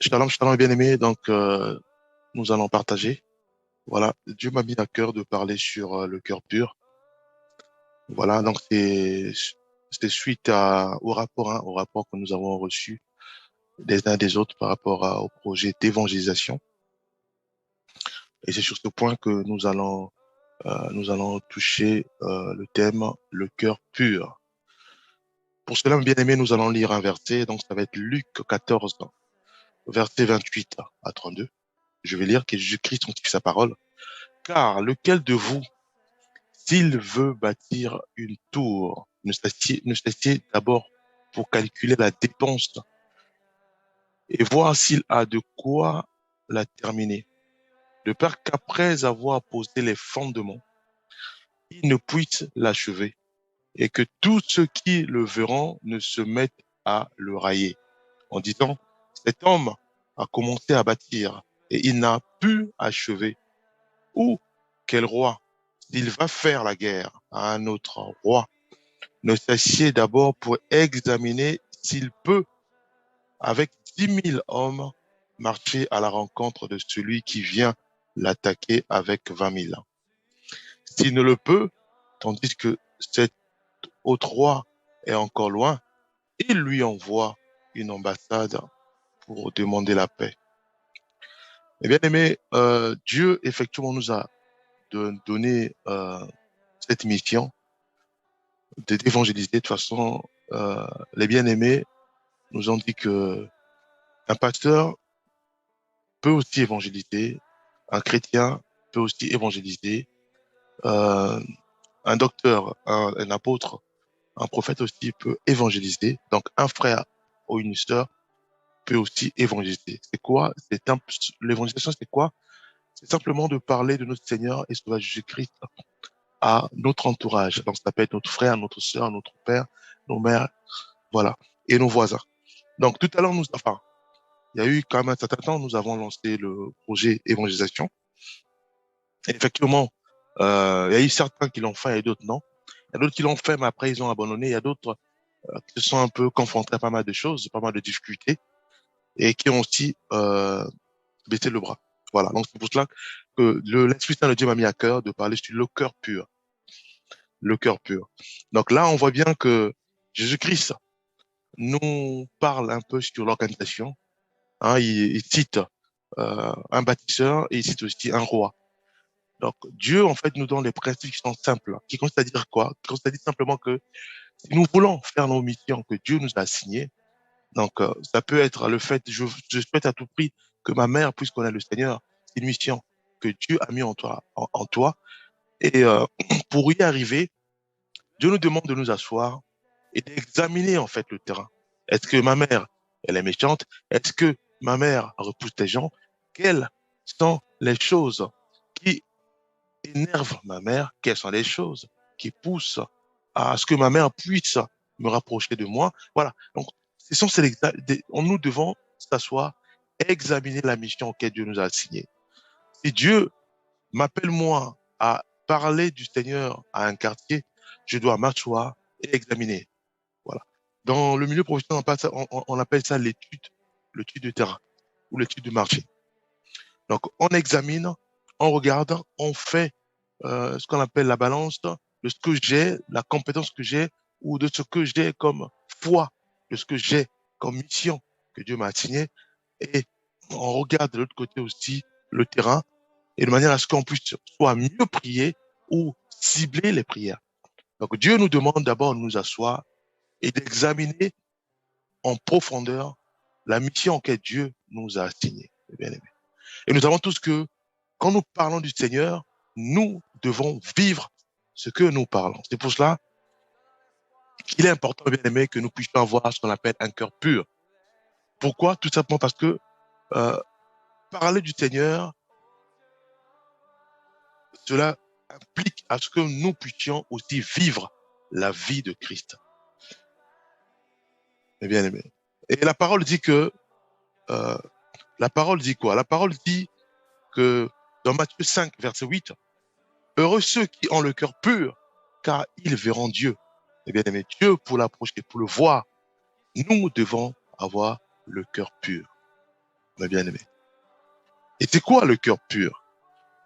Shalom, shalom, bien-aimé. Donc, nous allons partager. Voilà, Dieu m'a mis à cœur de parler sur le cœur pur. Voilà, donc c'est suite au rapport que nous avons reçu des uns des autres par rapport au projet d'évangélisation. Et c'est sur ce point que nous allons toucher le thème le cœur pur. Pour cela, bien-aimé, nous allons lire un verset. Donc, ça va être Luc 14, verset 28 à 32. Je vais lire que Jésus-Christ sanctifie sa parole. Car lequel de vous, s'il veut bâtir une tour, ne s'assied d'abord pour calculer la dépense et voir s'il a de quoi la terminer, de peur qu'après avoir posé les fondements, il ne puisse l'achever et que tous ceux qui le verront ne se mettent à le railler en disant, cet homme a commencé à bâtir et il n'a pu achever. Ou quel roi, s'il va faire la guerre à un autre roi, ne s'assied d'abord pour examiner s'il peut, avec 10 000 hommes, marcher à la rencontre de celui qui vient l'attaquer avec 20 000. S'il ne le peut, tandis que cet autre roi est encore loin, il lui envoie une ambassade pour demander la paix. Et bien aimé, Dieu effectivement nous a donné cette mission d'évangéliser. De toute façon, les bien-aimés nous ont dit que un pasteur peut aussi évangéliser, un chrétien peut aussi évangéliser, euh, un docteur, un apôtre, un prophète aussi peut évangéliser. Donc un frère ou une sœur peut aussi évangéliser. C'est quoi? L'évangélisation, c'est quoi? C'est simplement de parler de notre Seigneur et Sauveur Jésus-Christ à notre entourage. Donc ça peut être notre frère, notre sœur, notre père, nos mères, voilà, et nos voisins. Donc tout à l'heure, il y a eu quand même un certain temps, nous avons lancé le projet évangélisation. Et effectivement, il y a eu certains qui l'ont fait et d'autres non. Il y a d'autres qui l'ont fait, mais après ils ont abandonné. Il y a d'autres qui se sont un peu confrontés à pas mal de choses, pas mal de difficultés, et qui ont aussi baissé le bras. Voilà. Donc c'est pour cela que l'Esprit Saint de Dieu m'a mis à cœur de parler sur le cœur pur, le cœur pur. Donc là, on voit bien que Jésus-Christ nous parle un peu sur l'organisation. Hein, il cite un bâtisseur et il cite aussi un roi. Donc, Dieu, en fait, nous donne les principes qui sont simples, qui consistent à dire quoi? Qui consistent à dire simplement que si nous voulons faire nos missions que Dieu nous a assignées, donc ça peut être le fait, je souhaite à tout prix que ma mère puisse connaître le Seigneur. C'est une mission que Dieu a mis en toi, en toi. Et pour y arriver, Dieu nous demande de nous asseoir et d'examiner en fait le terrain. Est-ce que ma mère, elle est méchante? Est-ce que ma mère repousse les gens? Quelles sont les choses qui énerve ma mère, quelles sont les choses qui poussent à ce que ma mère puisse me rapprocher de moi. Voilà. Donc, ce sont nous devons s'asseoir et examiner la mission que Dieu nous a assignée. Si Dieu m'appelle moi à parler du Seigneur à un quartier, je dois m'asseoir et examiner. Voilà. Dans le milieu professionnel, on appelle ça l'étude de terrain ou l'étude de marché. Donc, on examine, on regarde, on fait ce qu'on appelle la balance de ce que j'ai, la compétence que j'ai, ou de ce que j'ai comme foi, de ce que j'ai comme mission que Dieu m'a assigné. Et on regarde de l'autre côté aussi le terrain, et de manière à ce qu'on puisse soit mieux prier ou cibler les prières. Donc Dieu nous demande d'abord de nous asseoir et d'examiner en profondeur la mission que Dieu nous a assignée. Bien aimé. Et nous savons tous que quand nous parlons du Seigneur, nous devons vivre ce que nous parlons. C'est pour cela qu'il est important, bien aimé, que nous puissions avoir ce qu'on appelle un cœur pur. Pourquoi? Tout simplement parce que euh, parler du Seigneur, cela implique à ce que nous puissions aussi vivre la vie de Christ. Bien aimé. Et la parole dit que, euh, la parole dit quoi? La parole dit que dans Matthieu 5, verset 8, heureux ceux qui ont le cœur pur, car ils verront Dieu. Et bien aimé, Dieu, pour l'approcher, pour le voir, nous devons avoir le cœur pur. mes bien-aimés. Et c'est quoi le cœur pur?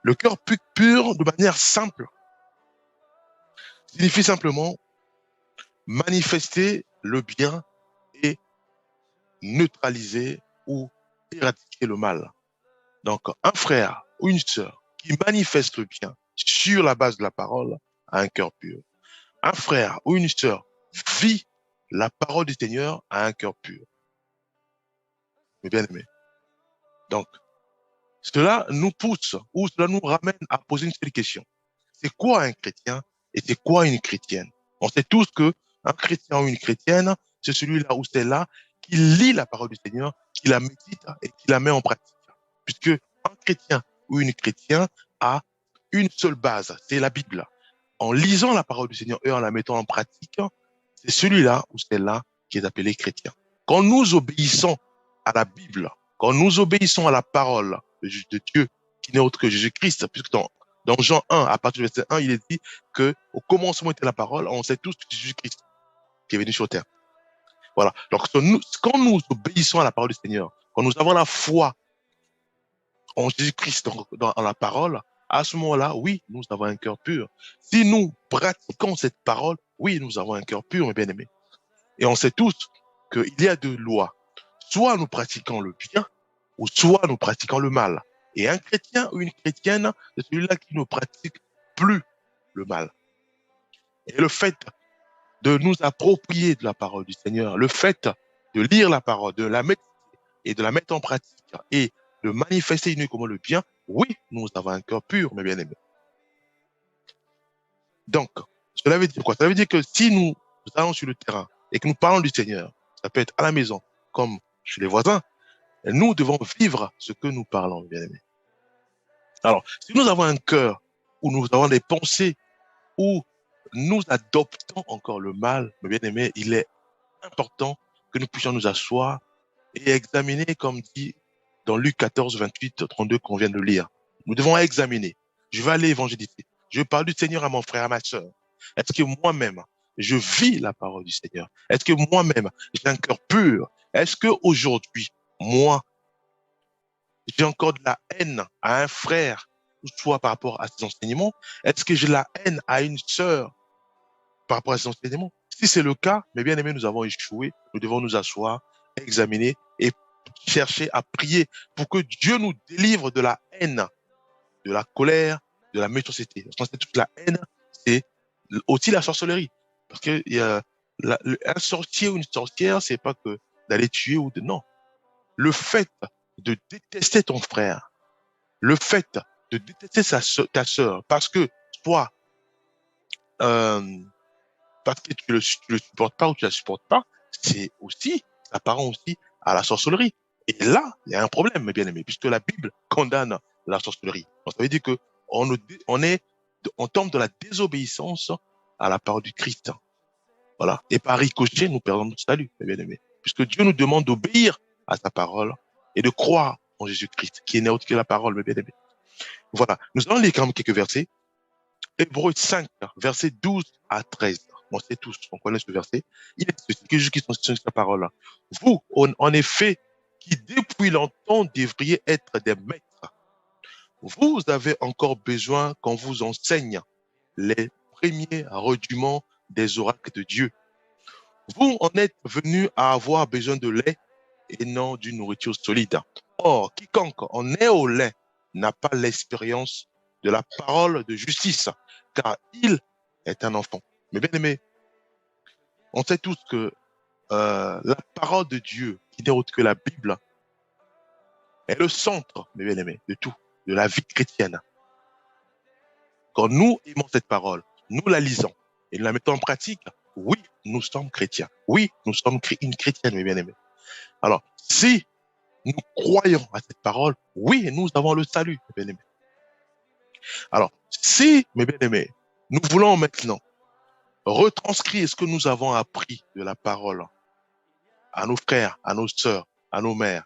Le cœur pur, de manière simple, signifie simplement manifester le bien et neutraliser ou éradiquer le mal. Donc, un frère ou une sœur qui manifeste le bien sur la base de la parole a un cœur pur. Un frère ou une sœur vit la parole du Seigneur a un cœur pur. Mes bien-aimés. Donc, cela nous pousse ou cela nous ramène à poser une seule question. C'est quoi un chrétien et c'est quoi une chrétienne? On sait tous que un chrétien ou une chrétienne, c'est celui-là ou celle-là qui lit la parole du Seigneur, qui la médite et qui la met en pratique. Puisque un chrétien ou une chrétienne a une seule base, c'est la Bible. En lisant la parole du Seigneur et en la mettant en pratique, c'est celui-là ou celle-là qui est appelé chrétien. Quand nous obéissons à la Bible, quand nous obéissons à la parole de Dieu, qui n'est autre que Jésus-Christ, puisque dans Jean 1, à partir du verset 1, il est dit que au commencement était la parole, on sait tous que c'est Jésus-Christ qui est venu sur terre. Voilà. Donc, quand nous obéissons à la parole du Seigneur, quand nous avons la foi en Jésus-Christ dans la parole, à ce moment-là, oui, nous avons un cœur pur. Si nous pratiquons cette parole, oui, nous avons un cœur pur, mes bien-aimés. Et on sait tous qu'il y a deux lois. Soit nous pratiquons le bien, ou soit nous pratiquons le mal. Et un chrétien ou une chrétienne, c'est celui-là qui ne pratique plus le mal. Et le fait de nous approprier de la parole du Seigneur, le fait de lire la parole, de la mettre et de la mettre en pratique et de manifester uniquement le bien, oui, nous avons un cœur pur, mes bien-aimés. Donc, cela veut dire quoi? Cela veut dire que si nous allons sur le terrain et que nous parlons du Seigneur, ça peut être à la maison comme chez les voisins, nous devons vivre ce que nous parlons, bien aimés. Alors, si nous avons un cœur où nous avons des pensées où nous adoptons encore le mal, mes bien-aimés, il est important que nous puissions nous asseoir et examiner, comme dit dans Luc 14, 28, 32 qu'on vient de lire. Nous devons examiner. Je vais aller évangéliser. Je vais parler du Seigneur à mon frère, à ma sœur. Est-ce que moi-même, je vis la parole du Seigneur? Est-ce que moi-même, j'ai un cœur pur? Est-ce que aujourd'hui, moi, j'ai encore de la haine à un frère, soit par rapport à ses enseignements? Est-ce que j'ai la haine à une sœur par rapport à ses enseignements? Si c'est le cas, mes bien-aimés, nous avons échoué. Nous devons nous asseoir, examiner et chercher à prier pour que Dieu nous délivre de la haine, de la colère, de la méchanceté. Parce que toute la haine, c'est aussi la sorcellerie. Parce que un sorcier ou une sorcière, c'est pas que d'aller tuer ou de non. Le fait de détester ton frère, le fait de détester ta sœur, parce que toi, euh, parce que tu le supportes pas ou tu la supportes pas, c'est aussi, ça part aussi à la sorcellerie. Et là, il y a un problème, mes bien-aimés, puisque la Bible condamne la sorcellerie. Donc, ça veut dire que on tombe dans la désobéissance à la parole du Christ. Voilà. Et par ricochet, nous perdons notre salut, mes bien-aimés. Puisque Dieu nous demande d'obéir à sa parole et de croire en Jésus-Christ, qui est né autre que la parole, mes bien-aimés. Voilà. Nous allons lire quand même quelques versets. Hébreux 5, versets 12 à 13. On sait tous, on connaît ce verset. Il est ceci, que Jésus-Christ mentionne sa parole. Vous, en effet, qui depuis longtemps devriez être des maîtres, vous avez encore besoin qu'on vous enseigne les premiers rudiments des oracles de Dieu. Vous en êtes venus à avoir besoin de lait et non d'une nourriture solide. Or, quiconque en est au lait n'a pas l'expérience de la parole de justice, car il est un enfant. Mais bien aimé, on sait tous que la parole de Dieu, qui n'est autre que la Bible, est le centre, mes bien aimés, de tout, de la vie chrétienne. Quand nous aimons cette parole, nous la lisons et nous la mettons en pratique, oui, nous sommes chrétiens. Oui, nous sommes une chrétienne, mes bien aimés. Alors, si nous croyons à cette parole, oui, nous avons le salut, mes bien aimés. Alors, si, mes bien aimés, nous voulons maintenant retranscrire ce que nous avons appris de la parole à nos frères, à nos sœurs, à nos mères,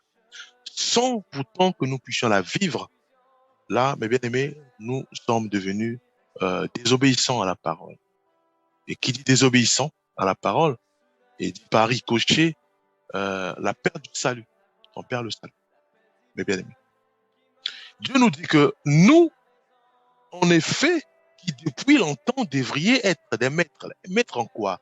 sans pourtant que nous puissions la vivre, là, mes bien-aimés, nous sommes devenus désobéissants à la parole. Et qui dit désobéissant à la parole, et dit par ricochet, la perte du salut. On perd le salut. mes bien-aimés. Dieu nous dit que nous, en effet, qui depuis longtemps devriez être des maîtres. Maîtres en quoi?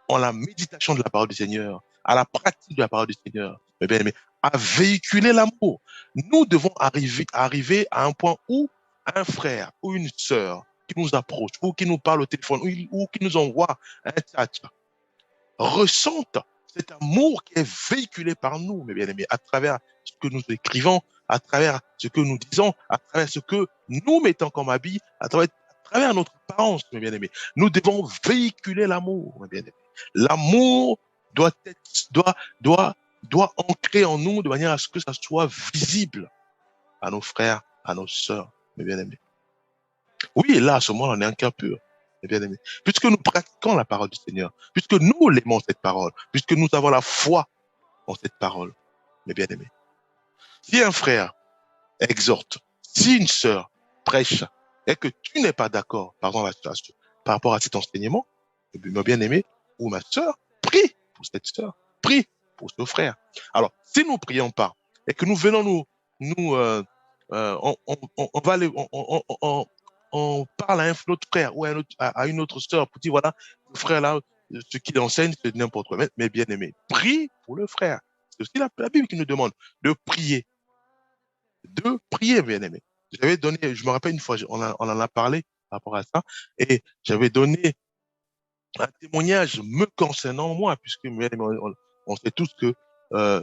En la méditation de la parole du Seigneur, à la pratique de la parole du Seigneur, mes bien-aimés, à véhiculer l'amour. Nous devons arriver à un point où un frère ou une sœur qui nous approche, ou qui nous parle au téléphone, ou qui nous envoie un chat, ressentent cet amour qui est véhiculé par nous, mes bien-aimés, à travers ce que nous écrivons, à travers ce que nous disons, à travers ce que nous mettons comme habit, à travers notre apparence, mes bien-aimés. Nous devons véhiculer l'amour, mes bien-aimés. L'amour doit être, doit ancrer en nous de manière à ce que ça soit visible à nos frères, à nos sœurs, mes bien-aimés. Oui, là, à ce moment, on est un cœur pur, mes bien-aimés. Puisque nous pratiquons la parole du Seigneur, puisque nous l'aimons cette parole, puisque nous avons la foi en cette parole, mes bien-aimés. Si un frère exhorte, si une sœur prêche, et que tu n'es pas d'accord, par rapport à cet enseignement, mon bien-aimé ou ma sœur, prie pour cette sœur, prie pour ce frère. Alors, si nous ne prions pas, et que nous venons on va aller, on parle à un autre frère ou à une autre sœur pour dire, voilà, le frère là, ce qu'il enseigne, c'est n'importe quoi. Mais bien aimé, prie pour le frère. C'est aussi la Bible qui nous demande de prier. De prier, bien aimé. J'avais donné, je me rappelle une fois, on en a parlé par rapport à ça, et j'avais donné un témoignage me concernant moi, puisque bien aimé, on sait tous que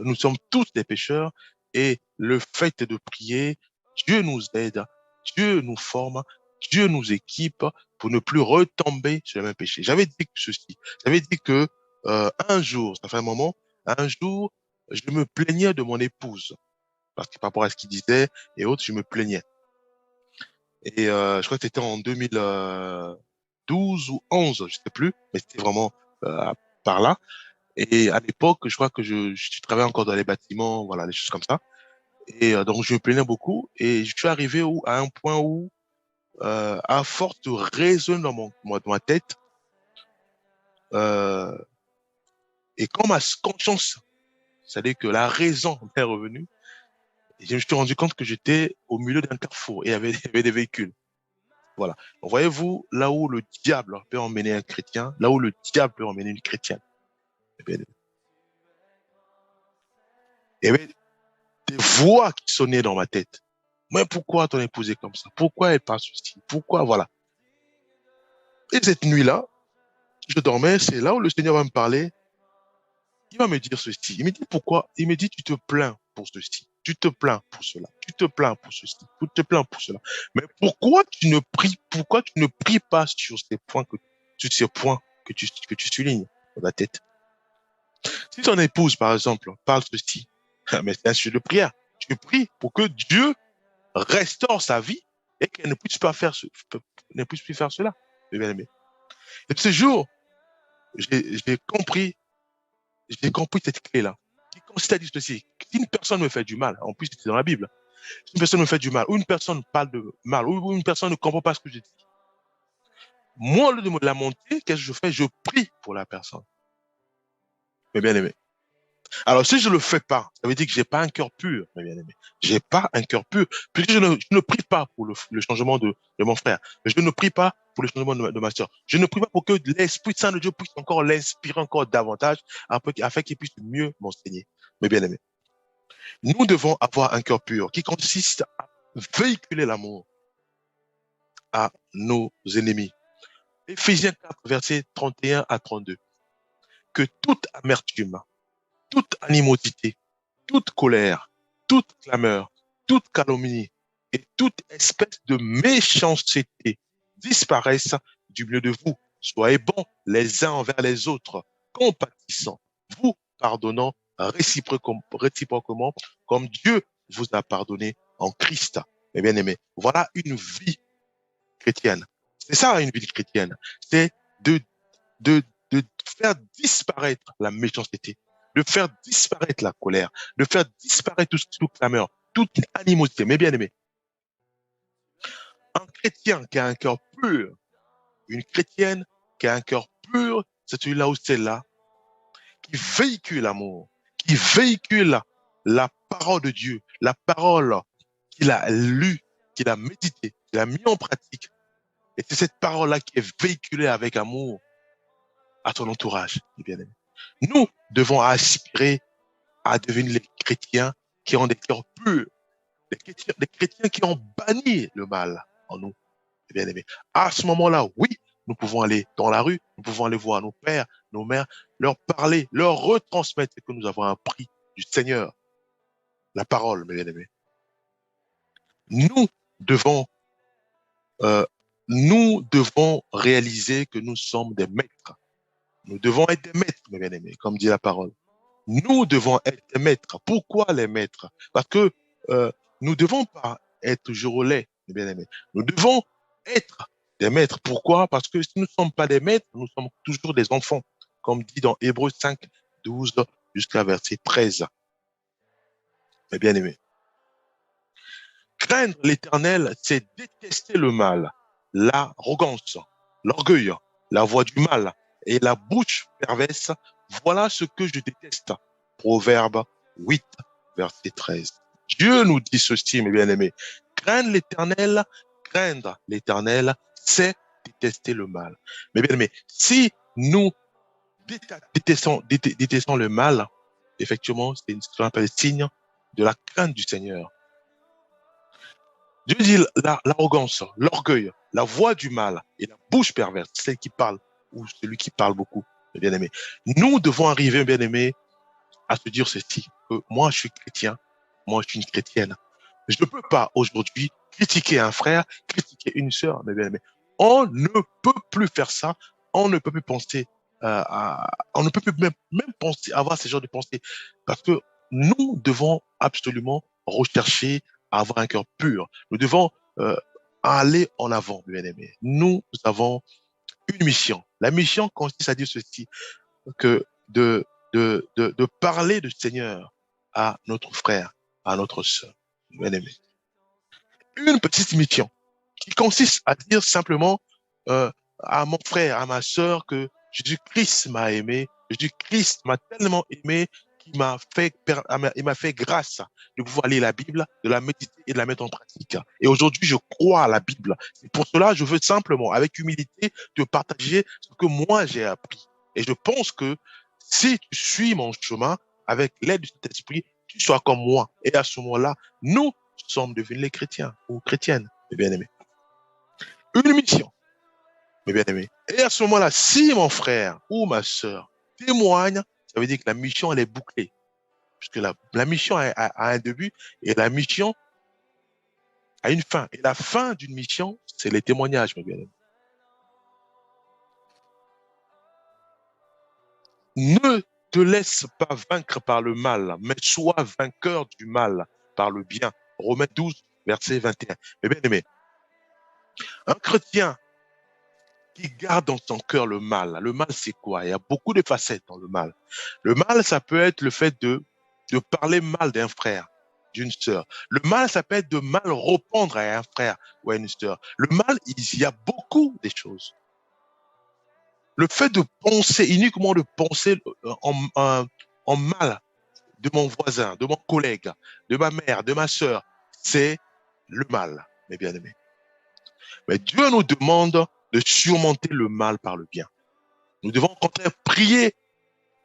nous sommes tous des pécheurs, et le fait de prier, Dieu nous aide, Dieu nous forme, Dieu nous équipe pour ne plus retomber sur le même péché. J'avais dit ceci, j'avais dit que un jour, ça fait un moment, un jour, je me plaignais de mon épouse, parce que par rapport à ce qu'il disait et autres, je me plaignais. Et je crois que c'était en 2012 ou 11, je sais plus, mais c'était vraiment par là. Et à l'époque, je crois que je travaillais encore dans les bâtiments, voilà, des choses comme ça. Et donc, je me plaignais beaucoup. Et je suis arrivé à un point où, à force de raisonner dans ma tête, euh, et quand ma conscience, c'est-à-dire que la raison m'est revenue, je me suis rendu compte que j'étais au milieu d'un carrefour et il y avait des véhicules. Voilà. Donc, voyez-vous, là où le diable peut emmener un chrétien, là où le diable peut emmener une chrétienne, eh bien, il y avait des voix qui sonnaient dans ma tête. Mais pourquoi ton épouse est comme ça? Pourquoi elle passe ceci? Pourquoi, voilà. Et cette nuit-là, je dormais, c'est là où le Seigneur va me parler. Il va me dire ceci. Il me dit pourquoi? Il me dit, tu te plains pour ceci. Tu te plains pour cela. Tu te plains pour ceci. Tu te plains pour cela. Mais pourquoi tu ne pries pas sur ces points que tu soulignes dans ta tête? Si ton épouse, par exemple, parle ceci, mais c'est un sujet de prière. Tu pries pour que Dieu restaure sa vie et qu'elle ne puisse plus faire cela. Bien aimé. Et ce jour, j'ai compris cette clé-là. Qui consiste à dire ceci. Si une personne me fait du mal, en plus c'est dans la Bible, si une personne me fait du mal, ou une personne parle de mal, ou une personne ne comprend pas ce que je dis, moi, au lieu de me lamenter, qu'est-ce que je fais? Je prie pour la personne. Mais bien aimé. Alors, si je le fais pas, ça veut dire que j'ai pas un cœur pur, mes bien-aimés. J'ai pas un cœur pur, puisque je ne prie pas pour le changement de mon frère. Je ne prie pas pour le changement de ma soeur. Je ne prie pas pour que l'Esprit Saint de Dieu puisse encore l'inspirer encore davantage, afin qu'il puisse mieux m'enseigner. Mes bien-aimés. Nous devons avoir un cœur pur qui consiste à véhiculer l'amour à nos ennemis. Éphésiens 4, versets 31 à 32. Que toute amertume, toute animosité, toute colère, toute clameur, toute calomnie et toute espèce de méchanceté disparaissent du milieu de vous. Soyez bons les uns envers les autres, compatissants, vous pardonnant réciproquement, comme Dieu vous a pardonné en Christ. Mes bien-aimés, voilà une vie chrétienne. C'est ça une vie chrétienne. C'est de, de, de faire disparaître la méchanceté, de faire disparaître la colère, de faire disparaître toute clameur, toute animosité. Mais bien aimé, un chrétien qui a un cœur pur, une chrétienne qui a un cœur pur, c'est celui-là ou celle-là qui véhicule l'amour, qui véhicule la parole de Dieu, la parole qu'il a lue, qu'il a méditée, qu'il a mis en pratique. Et c'est cette parole-là qui est véhiculée avec amour à ton entourage, mes bien-aimés. Nous devons aspirer à devenir les chrétiens qui ont des cœurs purs, des chrétiens qui ont banni le mal en nous, mes bien-aimés. À ce moment-là, oui, nous pouvons aller dans la rue, nous pouvons aller voir nos pères, nos mères, leur parler, leur retransmettre ce que nous avons appris du Seigneur, la parole, mes bien-aimés. Nous devons, euh, nous devons réaliser que nous sommes des maîtres. Nous devons être des maîtres, mes bien-aimés, comme dit la parole. Nous devons être des maîtres. Pourquoi les maîtres? Parce que nous ne devons pas être toujours laids, mes bien-aimés. Nous devons être des maîtres. Pourquoi? Parce que si nous ne sommes pas des maîtres, nous sommes toujours des enfants, comme dit dans Hébreux 5, 12 jusqu'à verset 13. Mes bien-aimés. Craindre l'Éternel, c'est détester le mal, l'arrogance, l'orgueil, la voix du mal et la bouche perverse. Voilà ce que je déteste. Proverbe 8, verset 13. Dieu nous dit ceci, mes bien-aimés. Craindre l'Éternel, c'est détester le mal. Mes bien-aimés, si nous détestons le mal, effectivement, c'est ce qu'on appelle signe de la crainte du Seigneur. Dieu dit l'arrogance, l'orgueil, la voix du mal et la bouche perverse, celle qui parle ou celui qui parle beaucoup, bien aimé. Nous devons arriver, bien aimé, à se dire ceci, que moi je suis chrétien, moi je suis une chrétienne. Je ne peux pas aujourd'hui critiquer un frère, critiquer une sœur, mes bien aimés. On ne peut plus faire ça, on ne peut plus penser, on ne peut plus même penser, avoir ce genre de pensée, parce que nous devons absolument rechercher à avoir un cœur pur. Nous devons aller en avant, bien aimés. Nous avons une mission. La mission consiste à dire ceci, que de parler du Seigneur à notre frère, à notre sœur, bien aimé. Une petite mission qui consiste à dire simplement à mon frère, à ma sœur que Jésus-Christ m'a aimé, Jésus-Christ m'a tellement aimé qu'il il m'a fait grâce de pouvoir lire la Bible, de la méditer et de la mettre en pratique. Et aujourd'hui, je crois à la Bible. Et pour cela, je veux simplement, avec humilité, te partager ce que moi j'ai appris. Et je pense que si tu suis mon chemin avec l'aide de cet esprit, tu sois comme moi. Et à ce moment-là, nous sommes devenus les chrétiens ou chrétiennes, mes bien-aimés. Une mission, mes bien-aimés. Et à ce moment-là, si mon frère ou ma sœur témoigne, ça veut dire que la mission, elle est bouclée. Puisque la mission a un début et la mission a une fin. Et la fin d'une mission, c'est les témoignages, mes bien-aimés. Ne te laisse pas vaincre par le mal, mais sois vainqueur du mal par le bien. Romains 12, verset 21. Mes bien-aimés, un chrétien qui garde dans son cœur le mal. Le mal, c'est quoi? Il y a beaucoup de facettes dans le mal. Le mal, ça peut être le fait de parler mal d'un frère, d'une sœur. Le mal, ça peut être de mal répondre à un frère ou à une sœur. Le mal, il y a beaucoup de choses. Le fait de penser, uniquement de penser en mal de mon voisin, de mon collègue, de ma mère, de ma sœur, c'est le mal, mes bien-aimés. Mais Dieu nous demande de surmonter le mal par le bien. Nous devons au contraire prier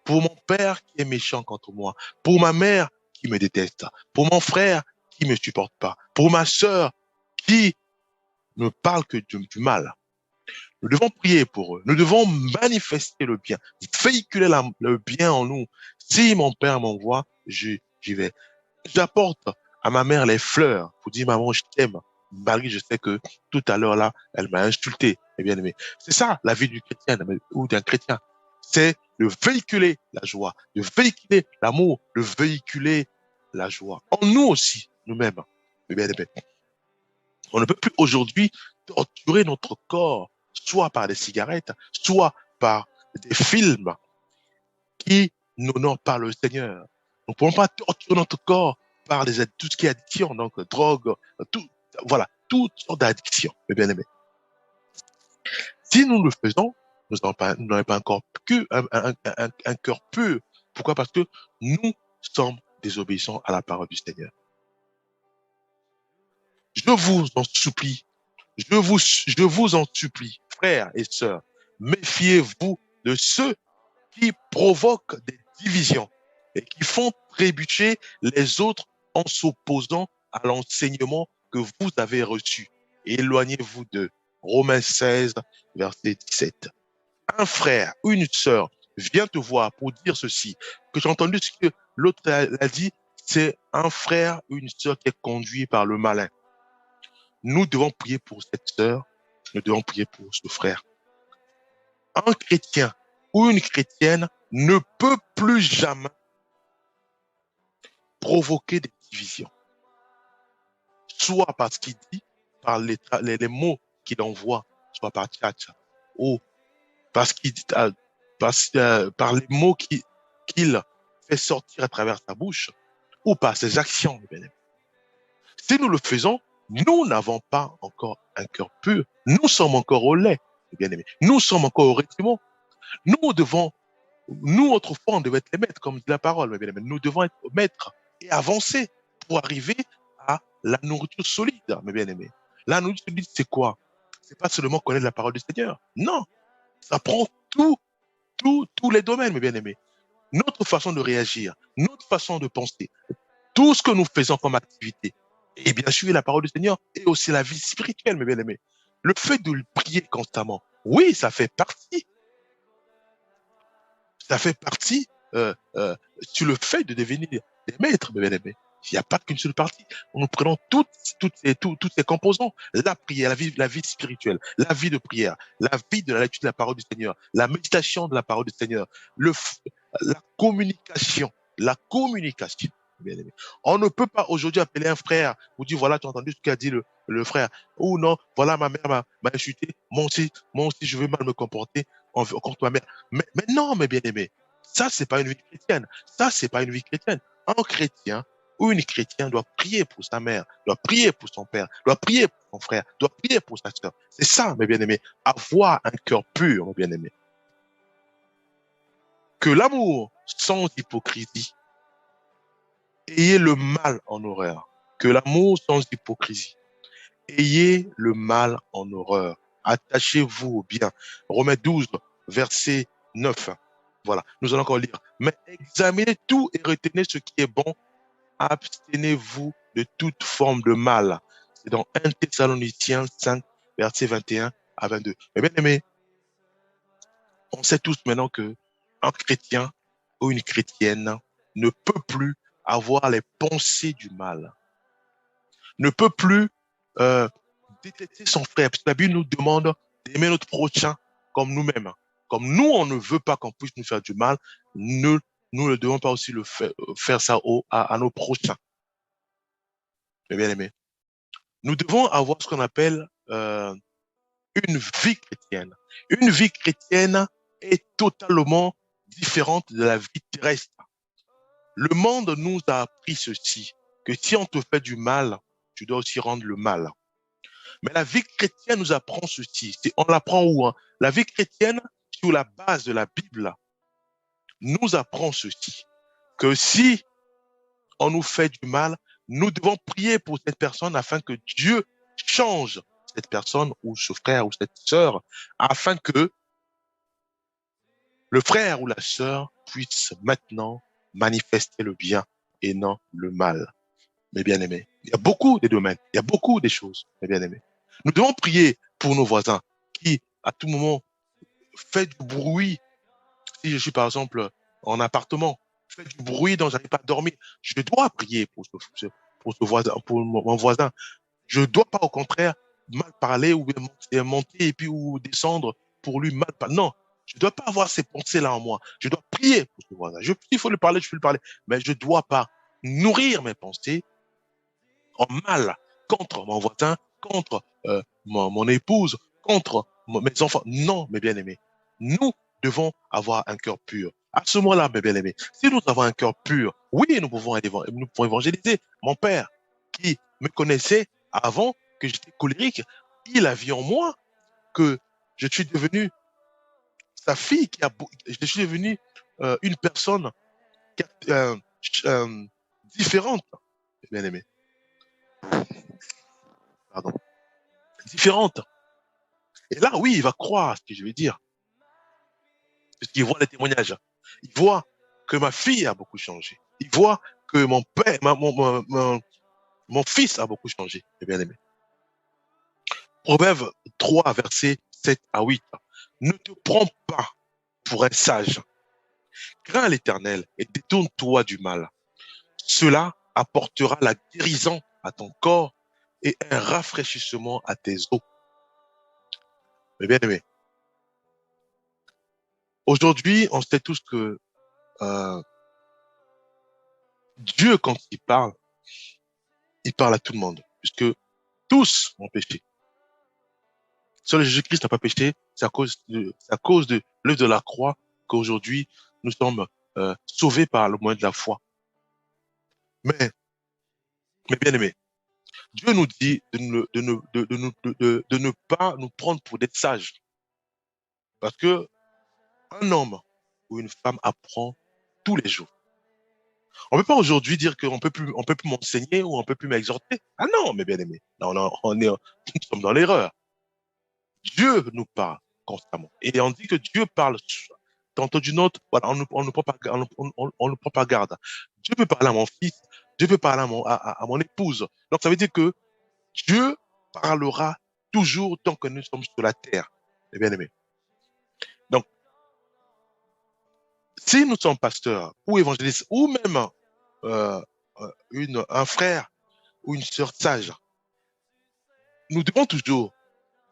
pour mon père qui est méchant contre moi, pour ma mère qui me déteste, pour mon frère qui me supporte pas, pour ma sœur qui ne parle que du mal. Nous devons prier pour eux. Nous devons manifester le bien, véhiculer le bien en nous. Si mon père m'envoie, j'y vais. J'apporte à ma mère les fleurs pour dire maman, je t'aime. Marie, je sais que tout à l'heure là, elle m'a insulté, mes bien-aimés. C'est ça la vie du chrétien ou d'un chrétien. C'est de véhiculer la joie, de véhiculer l'amour, de véhiculer la joie. En nous aussi, nous-mêmes, mes bien-aimés. On ne peut plus aujourd'hui torturer notre corps, soit par des cigarettes, soit par des films qui n'honorent pas le Seigneur. Nous ne pouvons pas torturer notre corps par tout ce qui est addiction, donc drogue, tout, voilà, toutes sortes d'addictions, mes bien-aimés. Si nous le faisons, nous n'avons pas encore un cœur pur. Pourquoi? Parce que nous sommes désobéissants à la parole du Seigneur. Je vous en supplie, je vous en supplie, frères et sœurs, méfiez-vous de ceux qui provoquent des divisions et qui font trébucher les autres en s'opposant à l'enseignement que vous avez reçu. Éloignez-vous de Romains 16, verset 17. Un frère ou une sœur vient te voir pour dire ceci, que j'ai entendu ce que l'autre a dit, c'est un frère ou une sœur qui est conduit par le malin. Nous devons prier pour cette sœur, nous devons prier pour ce frère. Un chrétien ou une chrétienne ne peut plus jamais provoquer des divisions, soit parce qu'il dit, par les mots qu'il envoie, soit par tchatcha, ou parce qu'il dit, par les mots qu'il fait sortir à travers sa bouche, ou par ses actions. Si nous le faisons, nous n'avons pas encore un cœur pur. Nous sommes encore au lait, bien aimé. Nous sommes encore au régiment. Nous devons, nous autrefois, on devait être les maîtres, comme dit la parole, bien aimé. Nous devons être maîtres et avancer pour arriver à la nourriture solide, mes bien-aimés. La nourriture solide, c'est quoi? C'est pas seulement connaître la parole du Seigneur. Non, ça prend tous les domaines, mes bien-aimés. Notre façon de réagir, notre façon de penser, tout ce que nous faisons comme activité, et bien sûr la parole du Seigneur, et aussi la vie spirituelle, mes bien-aimés. Le fait de le prier constamment, oui, ça fait partie. Ça fait partie sur le fait de devenir des maîtres, mes bien-aimés. Il n'y a pas qu'une seule partie. Nous prenons toutes ces composants. La prière, la vie spirituelle, la vie de prière, la vie de la lecture de la parole du Seigneur, la méditation de la parole du Seigneur, le, la communication, bien aimé. On ne peut pas aujourd'hui appeler un frère ou dire voilà, tu as entendu ce qu'a dit le frère. Ou non, voilà, ma mère m'a insulté. Moi aussi, je veux mal me comporter contre ma mère. Mais non, mes bien-aimés, ça, c'est pas une vie chrétienne. Ça, c'est pas une vie chrétienne. Un chrétien ou une chrétienne doit prier pour sa mère, doit prier pour son père, doit prier pour son frère, doit prier pour sa soeur. C'est ça, mes bien-aimés. Avoir un cœur pur, mes bien-aimés. Que l'amour sans hypocrisie, ayez le mal en horreur. Que l'amour sans hypocrisie, ayez le mal en horreur. Attachez-vous au bien. Romains 12, verset 9. Voilà, nous allons encore lire. Mais examinez tout et retenez ce qui est bon. Abstenez-vous de toute forme de mal. C'est dans 1 Thessaloniciens 5, verset 21 à 22. Mais bien aimé, on sait tous maintenant que un chrétien ou une chrétienne ne peut plus avoir les pensées du mal, ne peut plus euh, détester son frère, parce que la Bible nous demande d'aimer notre prochain comme nous-mêmes. Comme nous, on ne veut pas qu'on puisse nous faire du mal, nous ne devons pas aussi faire ça à nos prochains. Mes bien-aimés, nous devons avoir ce qu'on appelle une vie chrétienne. Une vie chrétienne est totalement différente de la vie terrestre. Le monde nous a appris ceci, que si on te fait du mal, tu dois aussi rendre le mal. Mais la vie chrétienne nous apprend ceci. On l'apprend où, hein? La vie chrétienne, sur la base de la Bible, nous apprend ceci. Que si on nous fait du mal, nous devons prier pour cette personne afin que Dieu change cette personne ou ce frère ou cette sœur, afin que le frère ou la sœur puisse maintenant manifester le bien et non le mal. Mes bien-aimés, il y a beaucoup de domaines, il y a beaucoup de choses, mes bien-aimés. Nous devons prier pour nos voisins qui, à tout moment, fait du bruit. Si je suis, par exemple, en appartement, fait du bruit dont je n'arrive pas à dormir, je dois prier pour ce voisin, pour mon voisin. Je ne dois pas, au contraire, mal parler ou monter et puis ou descendre pour lui mal parler. Non, je ne dois pas avoir ces pensées-là en moi. Je dois prier pour ce voisin. S'il faut lui parler, je peux lui parler. Mais je ne dois pas nourrir mes pensées en mal contre mon voisin, contre mon épouse, contre mes enfants. Non, mes bien-aimés. Nous devons avoir un cœur pur. À ce moment-là, mes bien-aimés, si nous avons un cœur pur, oui, nous pouvons évangéliser. Mon père, qui me connaissait avant que j'étais colérique, il a vu en moi que je suis devenu sa fille, je suis devenu une personne différente, bien-aimé. pardon, différente. Et là, oui, il va croire ce que je vais dire. Parce qu'il voit les témoignages. Il voit que ma fille a beaucoup changé. Il voit que mon père, mon fils a beaucoup changé, mes bien-aimés. Proverbe 3, versets 7 à 8. Ne te prends pas pour un sage. Crains l'Éternel et détourne-toi du mal. Cela apportera la guérison à ton corps et un rafraîchissement à tes os. Mes bien-aimés, aujourd'hui, on sait tous que euh, Dieu, quand il parle à tout le monde, puisque tous ont péché. Seul Jésus-Christ n'a pas péché, c'est à cause de l'œuvre de la croix qu'aujourd'hui nous sommes sauvés par le moyen de la foi. Mais, mes bien-aimés, Dieu nous dit de ne pas nous prendre pour des sages. Parce que un homme ou une femme apprend tous les jours. On ne peut pas aujourd'hui dire on peut plus m'enseigner ou on peut plus m'exhorter. Ah non, mes bien-aimés. Là, nous sommes dans l'erreur. Dieu nous parle constamment. Et on dit que Dieu parle tantôt d'une autre. Voilà, on ne prend pas, on ne prend pas garde. Dieu peut parler à mon fils. Dieu peut parler à mon épouse. Donc, ça veut dire que Dieu parlera toujours tant que nous sommes sur la terre, mes bien-aimés. Donc, si nous sommes pasteurs ou évangélistes ou même euh, un frère ou une sœur sage, nous devons toujours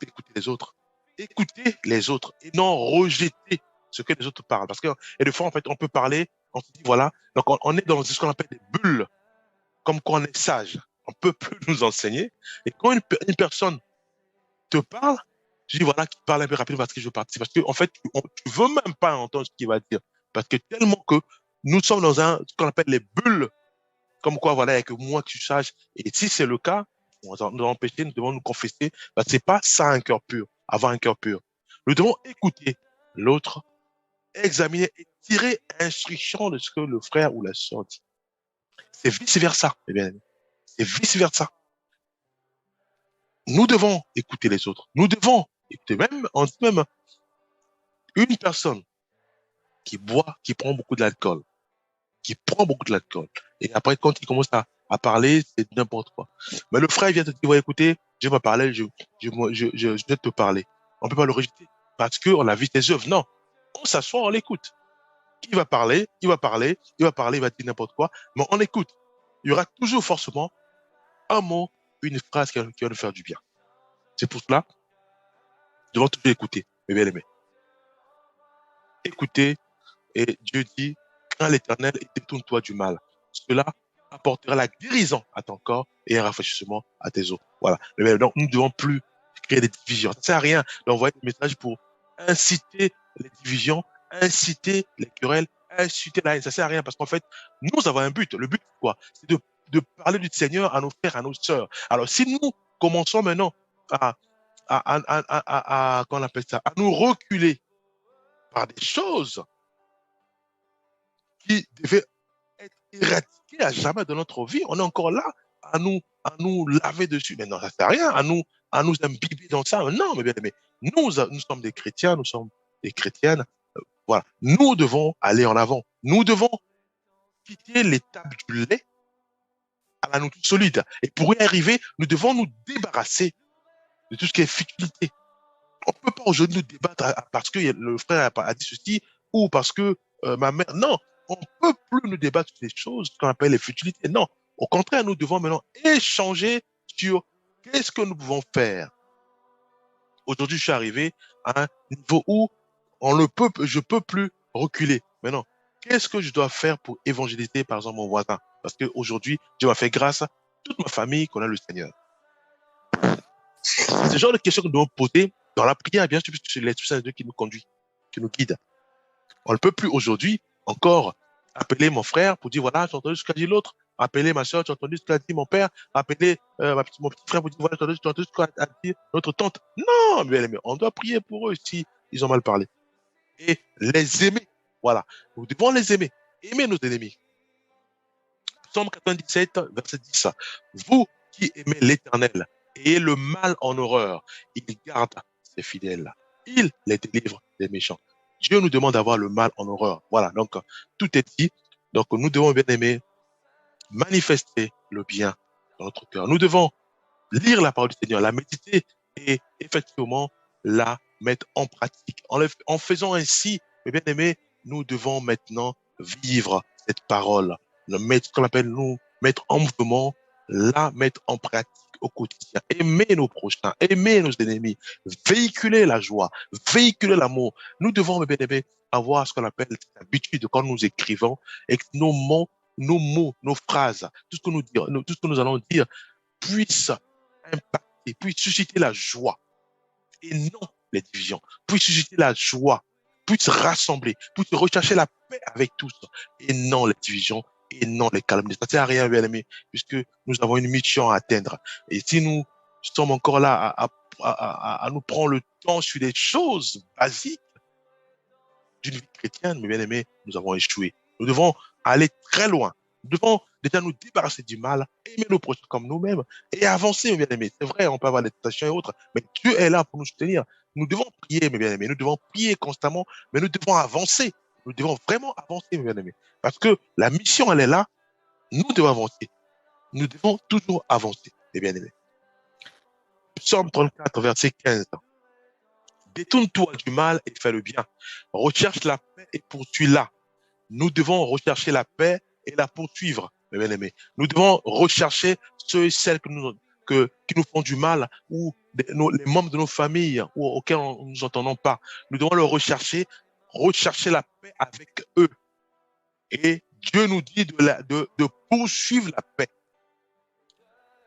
écouter les autres. Écouter les autres et non rejeter ce que les autres parlent. Parce que, et des fois, en fait, on peut parler, on se dit, voilà, donc on est dans ce qu'on appelle des bulles, comme quand on est sage. On peut plus nous enseigner. Et quand une personne te parle, je dis, voilà, qui parle un peu rapidement parce que je veux participer. Parce que, en fait, tu veux même pas entendre ce qu'il va dire. Parce que tellement que nous sommes dans ce qu'on appelle les bulles. Comme quoi, voilà, il n'y a que moi qui suis sage. Et si c'est le cas, nous devons pécher, nous devons nous confesser. C'est pas ça un cœur pur, avoir un cœur pur. Nous devons écouter l'autre, examiner et tirer instruction de ce que le frère ou la sœur dit. C'est vice-versa, eh bien, c'est vice-versa. Nous devons écouter les autres. Nous devons écouter même, on dit même, une personne qui boit, qui prend beaucoup de l'alcool, qui prend beaucoup de l'alcool. Et après, quand il commence à parler, c'est n'importe quoi. Mais le frère vient te dire, ouais, écoutez, je vais parler, je vais te parler. On ne peut pas le rejeter parce qu'on a vu tes œuvres. Non, on s'assoit, on l'écoute. Il va parler, il va parler, il va parler, il va dire n'importe quoi, mais on écoute. Il y aura toujours forcément un mot, une phrase qui va nous faire du bien. C'est pour cela, nous devons toujours écouter, mes bien-aimés. Écoutez, et Dieu dit, crains l'Éternel et détourne-toi du mal. Cela apportera la guérison à ton corps et un rafraîchissement à tes os. Voilà. Donc, nous ne devons plus créer des divisions. Ça ne sert à rien d'envoyer des messages pour inciter les divisions, inciter les querelles, inciter la haine. Ça ne sert à rien parce qu'en fait, nous avons un but. Le but, c'est quoi? C'est de parler du Seigneur à nos frères, à nos sœurs. Alors, si nous commençons maintenant qu'on appelle ça, à nous reculer par des choses qui devaient être éradiqué à jamais de notre vie. On est encore là à nous laver dessus. Mais non, ça ne sert à rien, à nous imbiber dans ça. Non, mais bien aimé, nous sommes des chrétiens, nous sommes des chrétiennes. Voilà. Nous devons aller en avant. Nous devons quitter l'étape du lait à la nourriture solide. Et pour y arriver, nous devons nous débarrasser de tout ce qui est futilité. On ne peut pas aujourd'hui nous débattre parce que le frère a dit ceci ou parce que ma mère. Non, on ne peut plus nous débattre sur des choses qu'on appelle les futilités. Non, au contraire, nous devons maintenant échanger sur qu'est-ce que nous pouvons faire. Aujourd'hui, je suis arrivé à un niveau où je peux plus reculer. Maintenant, qu'est-ce que je dois faire pour évangéliser, par exemple, mon voisin? Parce qu'aujourd'hui, Dieu m'a fait grâce à toute ma famille connaît le Seigneur. C'est le genre de questions que nous devons poser dans la prière, bien sûr, puisque c'est l'Esprit Saint de Dieu qui nous conduit, qui nous guide. On ne peut plus aujourd'hui encore appeler mon frère pour dire, voilà, j'ai entendu ce qu'a dit l'autre. Appeler ma soeur, j'ai entendu ce qu'a dit mon père. Appeler mon petit frère pour dire, voilà, j'ai entendu ce qu'a dit notre tante. Non, mais on doit prier pour eux si ils ont mal parlé. Et les aimer. Voilà. Nous devons les aimer. Aimer nos ennemis. Psaume 97, verset 10. Vous qui aimez l'Éternel et le mal en horreur. Il garde ses fidèles. Il les délivre des méchants. Dieu nous demande d'avoir le mal en horreur. Voilà, donc tout est dit. Donc nous devons, bien aimer, manifester le bien dans notre cœur. Nous devons lire la parole du Seigneur, la méditer et effectivement la mettre en pratique. En faisant ainsi, mes bien-aimés, nous devons maintenant vivre cette parole, le mettre, ce qu'on appelle nous, mettre en mouvement, la mettre en pratique au quotidien. Aimer nos prochains, aimer nos ennemis, véhiculer la joie, véhiculer l'amour. Nous devons, mes bien-aimés, avoir ce qu'on appelle cette habitude quand nous écrivons et que nos mots, nos phrases, tout ce que nous allons dire puisse impacter, puisse susciter la joie et non les divisions, puisse susciter la joie, puisse rassembler, puisse rechercher la paix avec tous et non les divisions et non les calomnies. Ça ne sert à rien, bien aimé, puisque nous avons une mission à atteindre. Et si nous sommes encore là à nous prendre le temps sur des choses basiques d'une vie chrétienne, mais bien aimé, nous avons échoué. Nous devons aller très loin. Nous devons déjà nous débarrasser du mal, aimer nos prochains comme nous-mêmes et avancer, mes bien-aimés. C'est vrai, on peut avoir des tentations et autres, mais Dieu est là pour nous soutenir. Nous devons prier, mes bien-aimés. Nous devons prier constamment, mais nous devons avancer. Nous devons vraiment avancer, mes bien-aimés. Parce que la mission, elle est là. Nous devons avancer. Nous devons toujours avancer, mes bien-aimés. Psaume 34, verset 15. Détourne-toi du mal et fais le bien. Recherche la paix et poursuis-la. Nous devons rechercher la paix et la poursuivre, mes bien-aimés. Nous devons rechercher ceux et celles qui nous font du mal ou les membres de nos familles ou auxquels on ne nous entendons pas. Nous devons le rechercher la paix avec eux. Et Dieu nous dit de poursuivre la paix.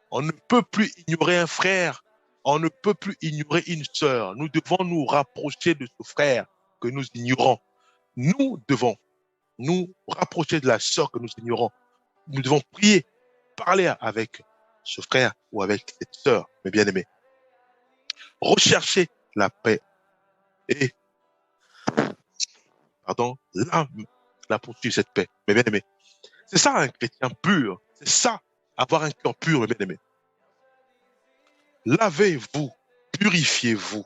On ne peut plus ignorer un frère. On ne peut plus ignorer une sœur. Nous devons nous rapprocher de ce frère que nous ignorons. Nous devons nous rapprocher de la sœur que nous ignorons. Nous devons prier, parler avec ce frère ou avec cette sœur, mes bien-aimés. Rechercher la paix et, la poursuivre cette paix, mes bien-aimés. C'est ça un chrétien pur. C'est ça, avoir un cœur pur, mes bien-aimés. Lavez-vous, purifiez-vous.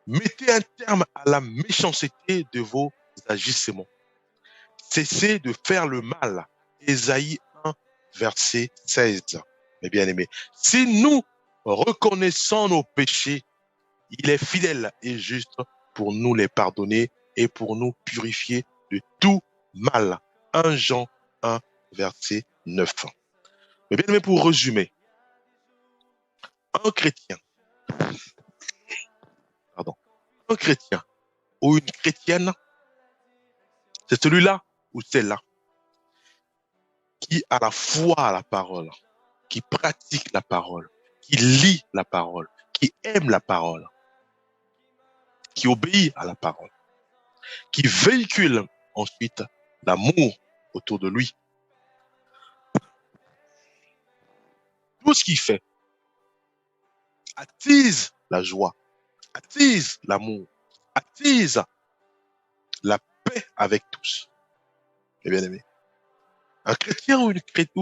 Mettez un terme à la méchanceté de vos agissements. Cessez de faire le mal. Ésaïe 1, verset 16. Mes bien-aimés, si nous reconnaissons nos péchés, il est fidèle et juste pour nous les pardonner et pour nous purifier de tout mal. 1 Jean 1, verset 9. Mais bien aimé, pour résumer, un chrétien, un chrétien ou une chrétienne, c'est celui-là ou celle-là qui a la foi à la parole, qui pratique la parole, qui lit la parole, qui aime la parole, qui obéit à la parole, qui véhicule ensuite l'amour autour de lui. Tout ce qu'il fait attise la joie, attise l'amour, attise la paix avec tous. Mes bien-aimés, un chrétien ou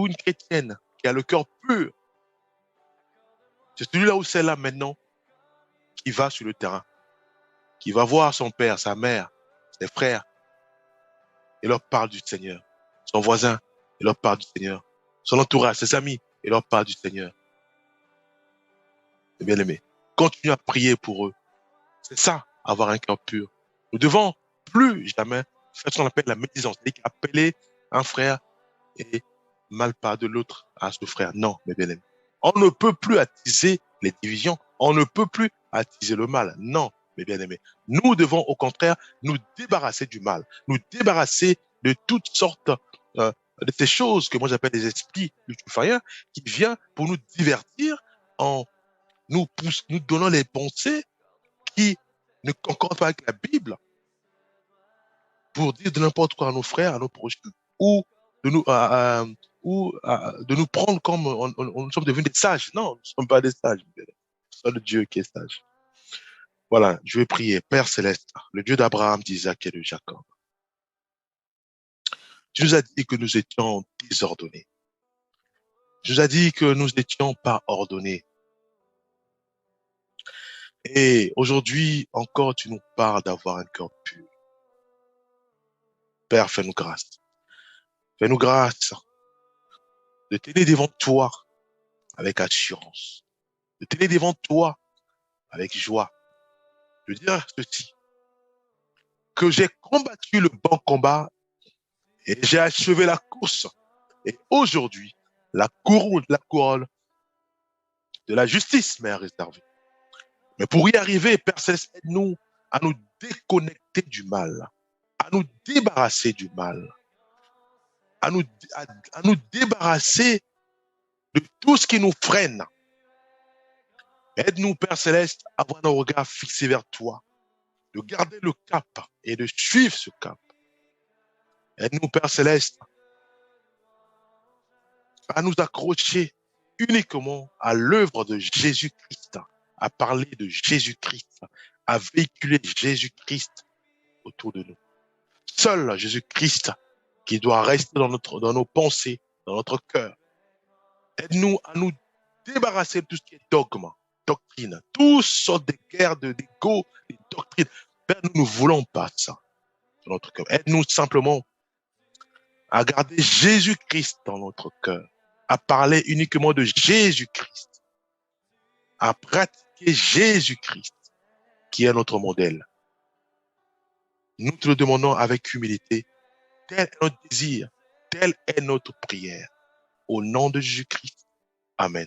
une chrétienne qui a le cœur pur, c'est celui-là ou celle-là maintenant qui va sur le terrain, qui va voir son père, sa mère, ses frères, et leur parle du Seigneur. Son voisin, et leur parle du Seigneur. Son entourage, ses amis, et leur parle du Seigneur. Mes bien-aimés, continuez à prier pour eux. C'est ça, avoir un cœur pur. Nous devons plus jamais faire ce qu'on appelle la médisance, c'est-à-dire appeler un frère et mal parler de l'autre à ce frère. Non, mes bien-aimés. On ne peut plus attiser les divisions. On ne peut plus attiser le mal. Non, mes bien-aimés. Nous devons au contraire nous débarrasser du mal, nous débarrasser de toutes sortes de ces choses que moi j'appelle des esprits lucifériens qui viennent pour nous divertir en nous donnant les pensées qui ne concordent pas avec la Bible pour dire de n'importe quoi à nos frères, à nos proches, ou de nous, de nous prendre comme nous sommes devenus des sages. Non, nous ne sommes pas des sages. C'est le Dieu qui est sage. Voilà, je vais prier. Père Céleste, le Dieu d'Abraham, d'Isaac et de Jacob. Tu nous as dit que nous étions désordonnés. Tu nous as dit que nous n'étions pas ordonnés. Et aujourd'hui encore, tu nous parles d'avoir un cœur pur. Père, fais-nous grâce. Fais-nous grâce de tenir devant toi avec assurance. De tenir devant toi avec joie. De dire ceci, que j'ai combattu le bon combat et j'ai achevé la course. Et aujourd'hui, la couronne de la justice m'est réservée. Mais pour y arriver, Père Céleste, aide-nous à nous déconnecter du mal, à nous débarrasser du mal, à nous, à nous débarrasser de tout ce qui nous freine. Aide-nous, Père Céleste, à avoir nos regards fixés vers toi, de garder le cap et de suivre ce cap. Aide-nous, Père Céleste, à nous accrocher uniquement à l'œuvre de Jésus-Christ, à parler de Jésus-Christ, à véhiculer Jésus-Christ autour de nous. Seul Jésus-Christ qui doit rester dans nos pensées, dans notre cœur. Aide-nous à nous débarrasser de tout ce qui est dogme, doctrine, toutes sortes de guerres, d'ego, de doctrines. Père, nous ne voulons pas ça dans notre cœur. Aide-nous simplement à garder Jésus-Christ dans notre cœur, à parler uniquement de Jésus-Christ, à pratiquer Jésus-Christ, qui est notre modèle. Nous te le demandons avec humilité. Tel est notre désir, telle est notre prière. Au nom de Jésus-Christ. Amen.